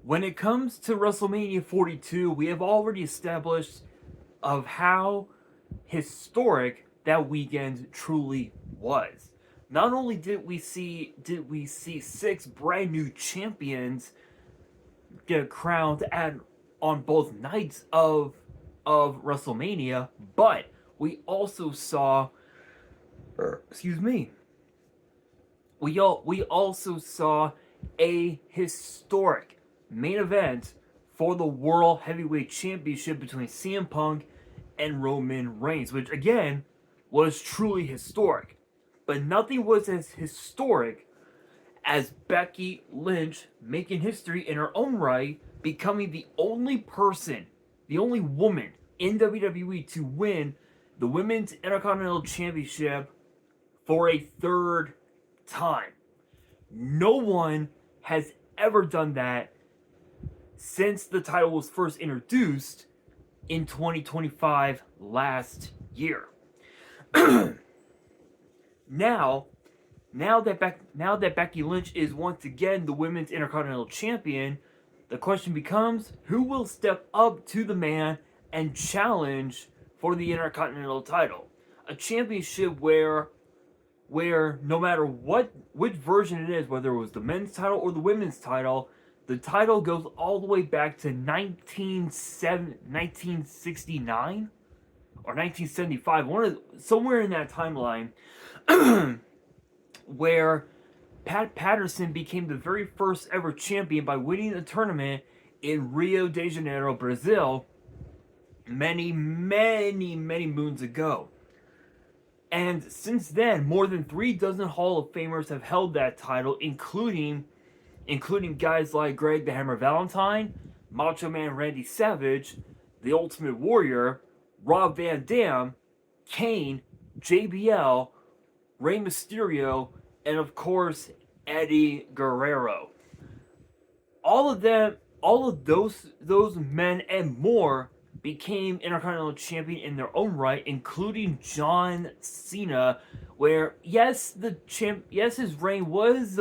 When it comes to WrestleMania 42, we have already established of how historic that weekend truly was. Not only did we see six brand new champions get crowned on both nights of WrestleMania, but we also saw, excuse me, we also saw a historic main event for the World Heavyweight Championship between CM Punk and Roman Reigns, which again was truly historic. But nothing was as historic as Becky Lynch making history in her own right, becoming the only person, the only woman in WWE to win the Women's Intercontinental Championship for a third time. No one has ever done that since the title was first introduced in 2025 last year. Now that Becky Lynch is once again the Women's Intercontinental Champion, the question becomes, who will step up to the man and challenge for the Intercontinental title? A championship where no matter which version it is, whether it was the men's title or the women's title, the title goes all the way back to 1969 or 1975, somewhere in that timeline, where Pat Patterson became the very first ever champion by winning a tournament in Rio de Janeiro, Brazil, many moons ago. And since then, more than 36 Hall of Famers have held that title, including guys like Greg the Hammer Valentine, Macho Man Randy Savage, The Ultimate Warrior, Rob Van Dam, Kane, JBL, Rey Mysterio, and of course Eddie Guerrero. All of those men and more became Intercontinental Champion in their own right, including John Cena, where yes his reign was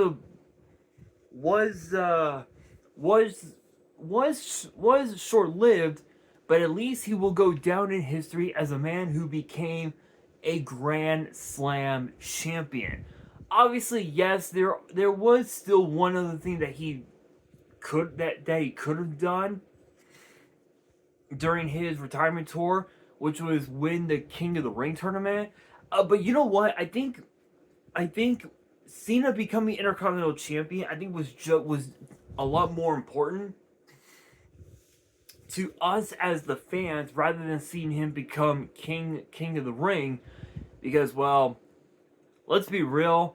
short-lived, but at least he will go down in history as a man who became a Grand Slam champion. Obviously, yes, there was still one other thing that he could have done during his retirement tour, which was win the King of the Ring tournament. But you know what? I think Cena becoming Intercontinental Champion, I think was a lot more important to us as the fans rather than seeing him become King of the Ring, because, well, let's be real.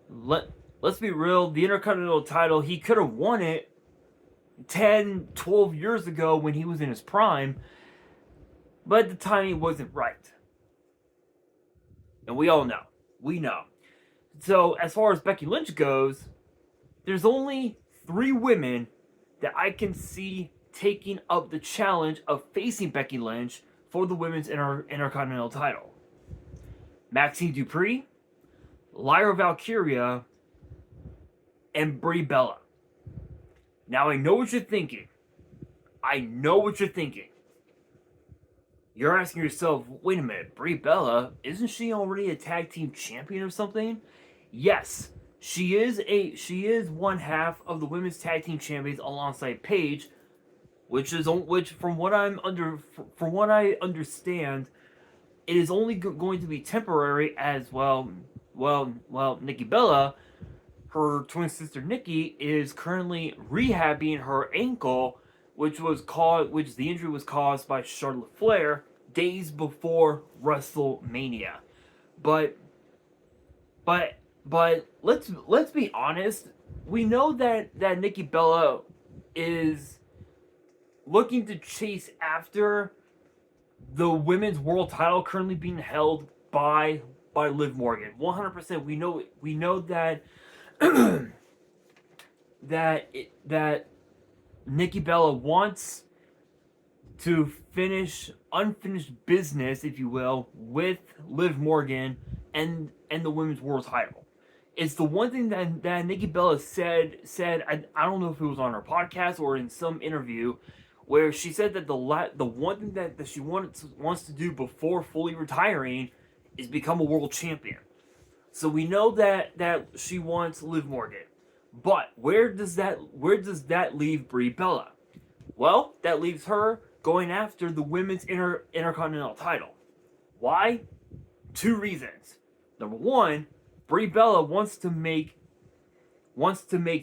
Let's be real. The Intercontinental title, he could have won it 10, 12 years ago when he was in his prime, but the timing wasn't right. And we all know. We know. So, as far as Becky Lynch goes, there's only 3 women that I can see taking up the challenge of facing Becky Lynch for the Women's Intercontinental title. Maxine Dupree, Lyra Valkyria, and Brie Bella. Now, I know what you're thinking. You're asking yourself, wait a minute, Brie Bella, isn't she already a tag team champion or something? Yes, she is one half of the women's tag team champions alongside Paige, which from what I understand, it is only going to be temporary, as well, Nikki Bella, her twin sister Nikki, is currently rehabbing her ankle, which the injury was caused by Charlotte Flair days before WrestleMania. But let's be honest. We know that Nikki Bella is looking to chase after the women's world title currently being held by Liv Morgan. 100%. We know that that Nikki Bella wants to finish unfinished business, if you will, with Liv Morgan and the women's world title. It's the one thing that Nikki Bella said. I don't know if it was on her podcast or in some interview, where she said that the one thing that she wants to do before fully retiring is become a world champion. So we know that she wants Liv Morgan, but where does that leave Brie Bella? Well, that leaves her going after the women's Intercontinental title. Why? Two reasons. Number one, Brie Bella wants to make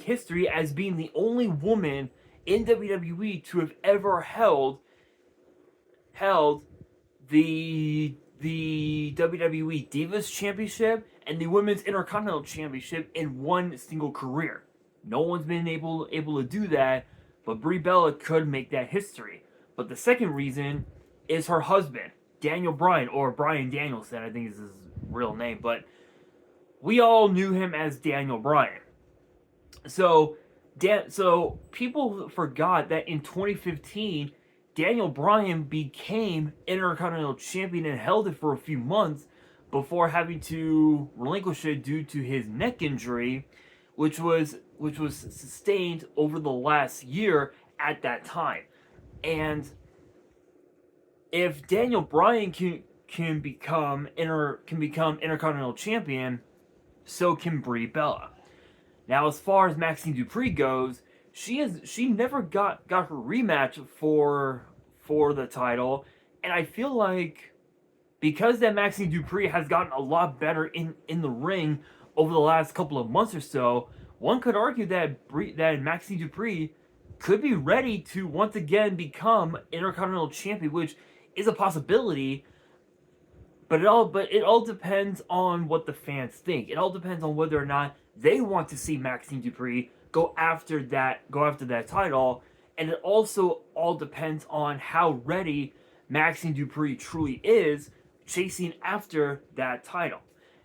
history as being the only woman in WWE to have ever held the WWE Divas Championship and the Women's Intercontinental Championship in one single career. No one's been able to do that, but Brie Bella could make that history. But the second reason is her husband, Daniel Bryan, or Bryan Danielson, I think is his real name, but we all knew him as Daniel Bryan. So people forgot that in 2015, Daniel Bryan became Intercontinental Champion and held it for a few months before having to relinquish it due to his neck injury, which was sustained over the last year at that time. And if Daniel Bryan can become Intercontinental Champion, so can Brie Bella. Now, as far as Maxine Dupree goes, she never got her rematch for the title, and I feel like because that Maxine Dupree has gotten a lot better in the ring over the last couple of months or so, one could argue that Maxine Dupree could be ready to once again become Intercontinental Champion, which is a possibility. But it all depends on what the fans think. It all depends on whether or not they want to see Maxine Dupree go after that title, and it also all depends on how ready Maxine Dupree truly is chasing after that title.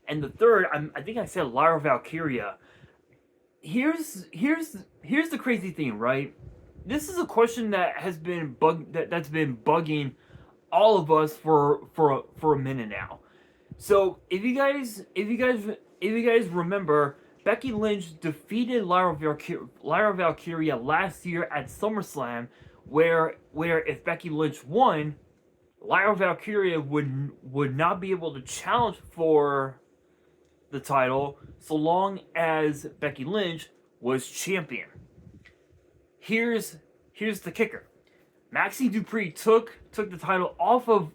And the third, I think I said Lyra Valkyria. Here's the crazy thing, right? This is a question that has been that's been bugging all of us for a minute now. So if you guys remember, Becky Lynch defeated Lyra Valkyria last year at SummerSlam, where if Becky Lynch won, Lyra Valkyria would not be able to challenge for the title so long as Becky Lynch was champion. Here's the kicker. Maxine Dupree took the title off of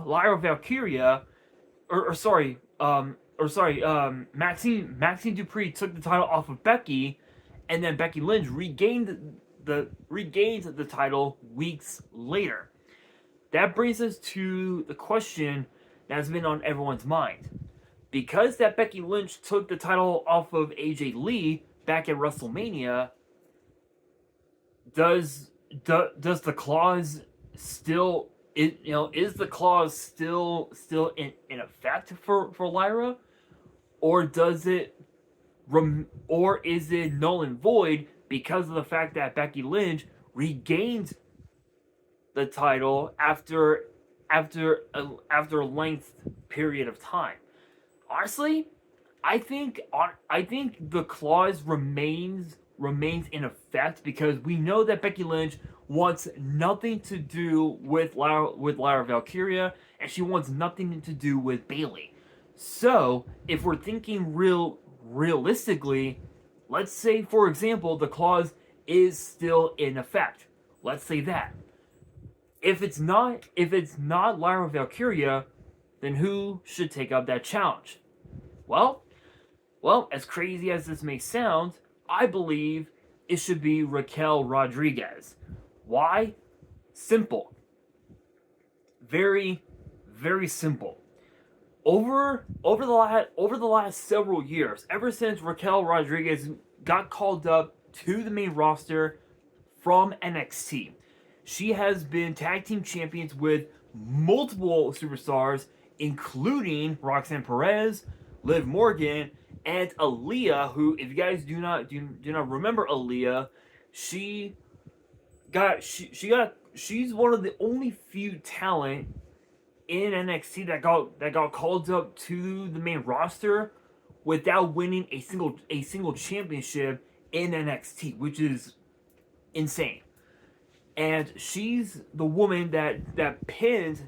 Lyra Valkyria, Maxine Dupree took the title off of Becky, and then Becky Lynch regained the title weeks later. That brings us to the question that's been on everyone's mind. Because that Becky Lynch took the title off of AJ Lee back at WrestleMania, does the clause still is the clause still in effect for Lyra, or is it null and void because of the fact that Becky Lynch regained the title after a length period of time? Honestly, I think the clause remains in effect because we know that Becky Lynch wants nothing to do with Lyra Valkyria, and she wants nothing to do with Bayley. So, if we're thinking realistically, let's say, for example, the clause is still in effect. Let's say that. If it's not Lyra Valkyria, then who should take up that challenge? Well, as crazy as this may sound, I believe it should be Raquel Rodriguez. Why? Simple. Very, very simple. Over the last several years, ever since Raquel Rodriguez got called up to the main roster from NXT, she has been tag team champions with multiple superstars, including Roxanne Perez, Liv Morgan, and Aaliyah, who, if you guys do not remember Aaliyah, she's one of the only few talent in NXT that got called up to the main roster without winning a single championship in NXT, which is insane. And she's the woman that pins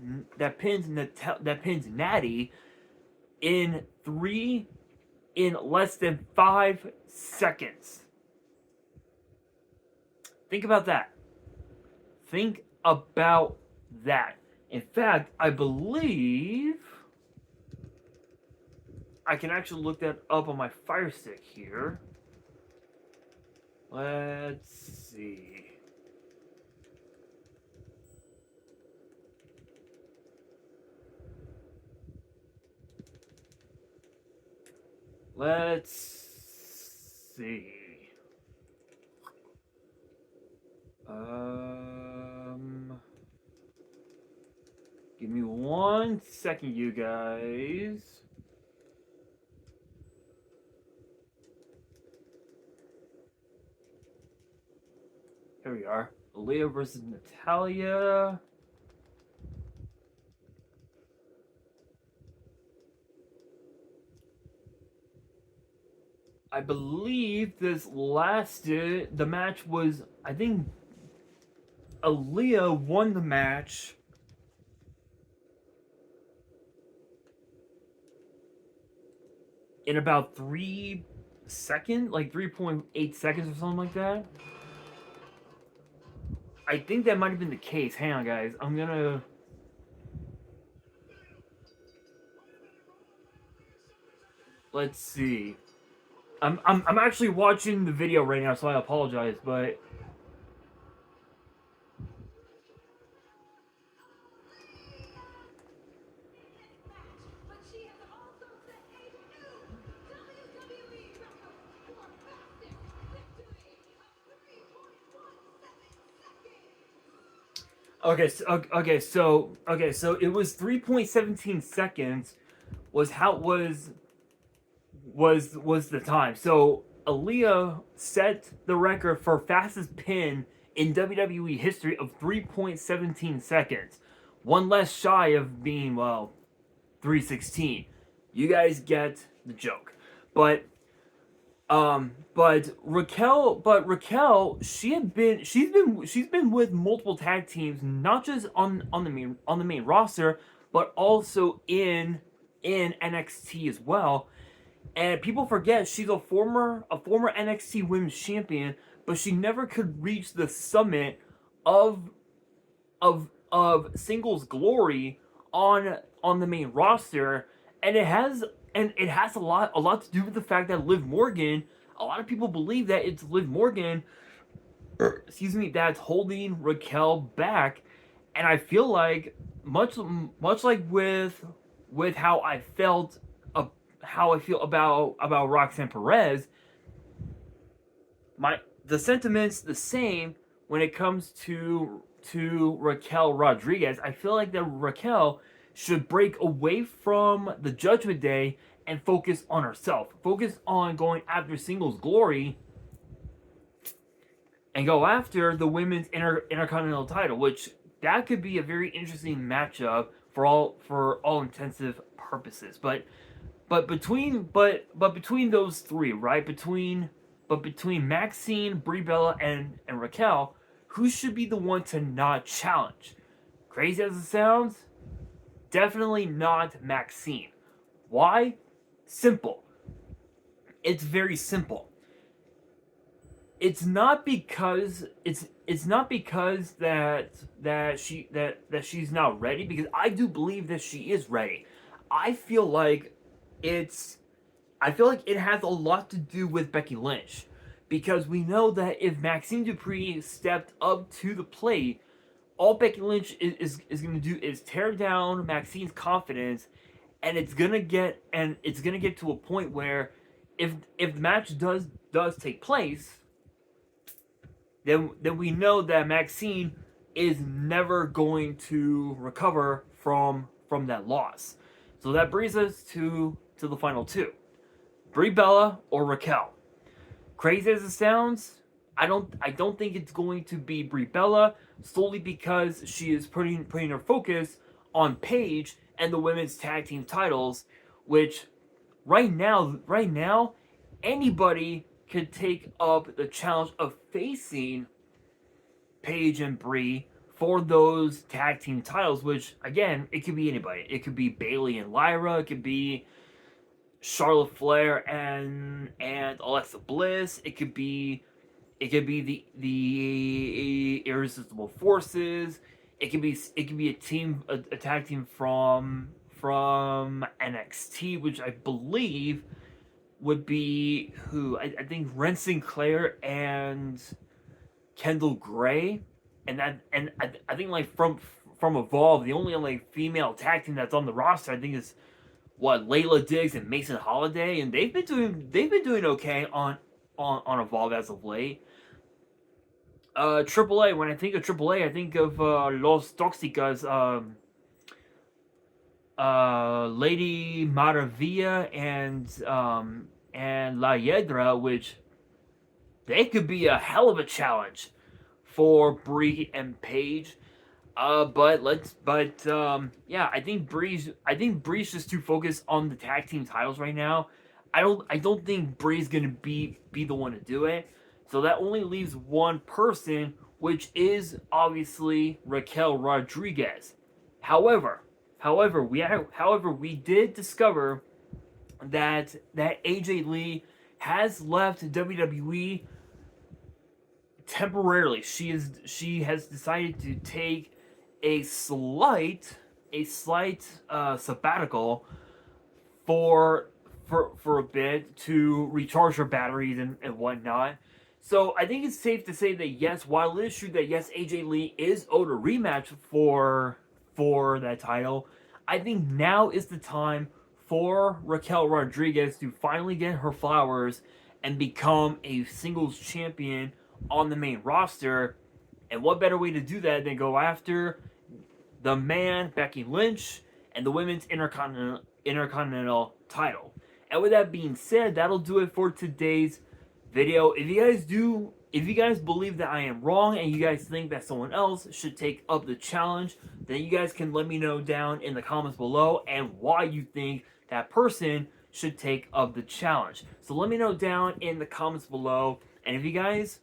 Natty in less than 5 seconds. Think about that. Think about that. In fact, I believe I can actually look that up on my Fire Stick here. Let's see. Let's see. Give me 1 second, you guys. Here we are. Aaliyah versus Natalya. I believe the match was, I think Aaliyah won the match in about 3 seconds, like 3.8 seconds or something like that. I think that might have been the case. Hang on, guys. I'm gonna... Let's see. I'm actually watching the video right now, so I apologize, but... Okay, so it was 3.17 seconds was the time. So Aaliyah set the record for fastest pin in WWE history of 3.17 seconds. One less shy of being, well, 3:16. You guys get the joke. But Raquel, she's been with multiple tag teams, not just on the main roster, but also in NXT as well. And people forget she's a former NXT Women's Champion, but she never could reach the summit of singles glory on the main roster, and it has a lot to do with the fact that Liv Morgan. A lot of people believe that it's Liv Morgan, that's holding Raquel back, and I feel like much like with how I feel about Roxanne Perez, the sentiment's the same when it comes to Raquel Rodriguez. I feel like that Raquel should break away from the Judgment Day and focus on herself. Focus on going after singles glory and go after the women's Intercontinental title, which that could be a very interesting matchup for all intensive purposes. But between those three, right? Between Maxine, Brie Bella, and Raquel, who should be the one to not challenge? Crazy as it sounds, definitely not Maxine. Why? Simple. It's very simple. It's not because that she's not ready, because I do believe that she is ready. I feel like it has a lot to do with Becky Lynch, because we know that if Maxine Dupree stepped up to the plate, all Becky Lynch is going to do is tear down Maxine's confidence, and it's gonna get to a point where if the match does take place, then we know that Maxine is never going to recover from that loss. So that brings us to the final two: Brie Bella or Raquel. Crazy as it sounds, I don't think it's going to be Brie Bella, solely because she is putting her focus on Paige and the women's tag team titles, which right now, anybody could take up the challenge of facing Paige and Brie for those tag team titles, which again, it could be anybody. It could be Bayley and Lyra, it could be Charlotte Flair and Alexa Bliss, it could be the Irresistible Forces, it could be a tag team from NXT, which I believe would be who I think Ren Sinclair and Kendall Gray, and I think like from Evolve, the only like female tag team that's on the roster I think is what, Layla Diggs and Mason Holiday, and they've been doing okay on Evolve as of late. AAA. When I think of AAA, I think of Los Toxicas, Lady Maravilla and La Hiedra, which they could be a hell of a challenge for Brie and Paige. Yeah, I think Bree's just too focused on the tag team titles right now. I don't think Bree's gonna be the one to do it. So that only leaves one person, which is obviously Raquel Rodriguez. However, we did discover that AJ Lee has left WWE temporarily. She has decided to take a slight sabbatical for a bit to recharge her batteries and whatnot. So I think it's safe to say that yes, while it is true that yes, AJ Lee is owed a rematch for that title, I think now is the time for Raquel Rodriguez to finally get her flowers and become a singles champion on the main roster. And what better way to do that than go after the man, Becky Lynch, and the women's Intercontinental title. And with that being said, that'll do it for today's video. If you guys believe that I am wrong and you guys think that someone else should take up the challenge, then you guys can let me know down in the comments below and why you think that person should take up the challenge. So let me know down in the comments below. And if you guys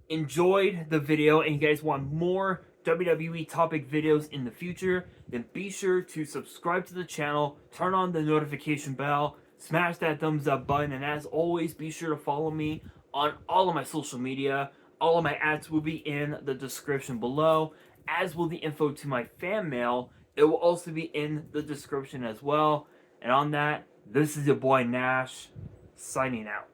enjoyed the video and you guys want more WWE topic videos in the future, then be sure to subscribe to the channel, turn on the notification bell, smash that thumbs up button, and as always, be sure to follow me on all of my social media. All of my ads will be in the description below, as will the info to my fan mail. It will also be in the description as well. And on that, this is your boy Nash, signing out.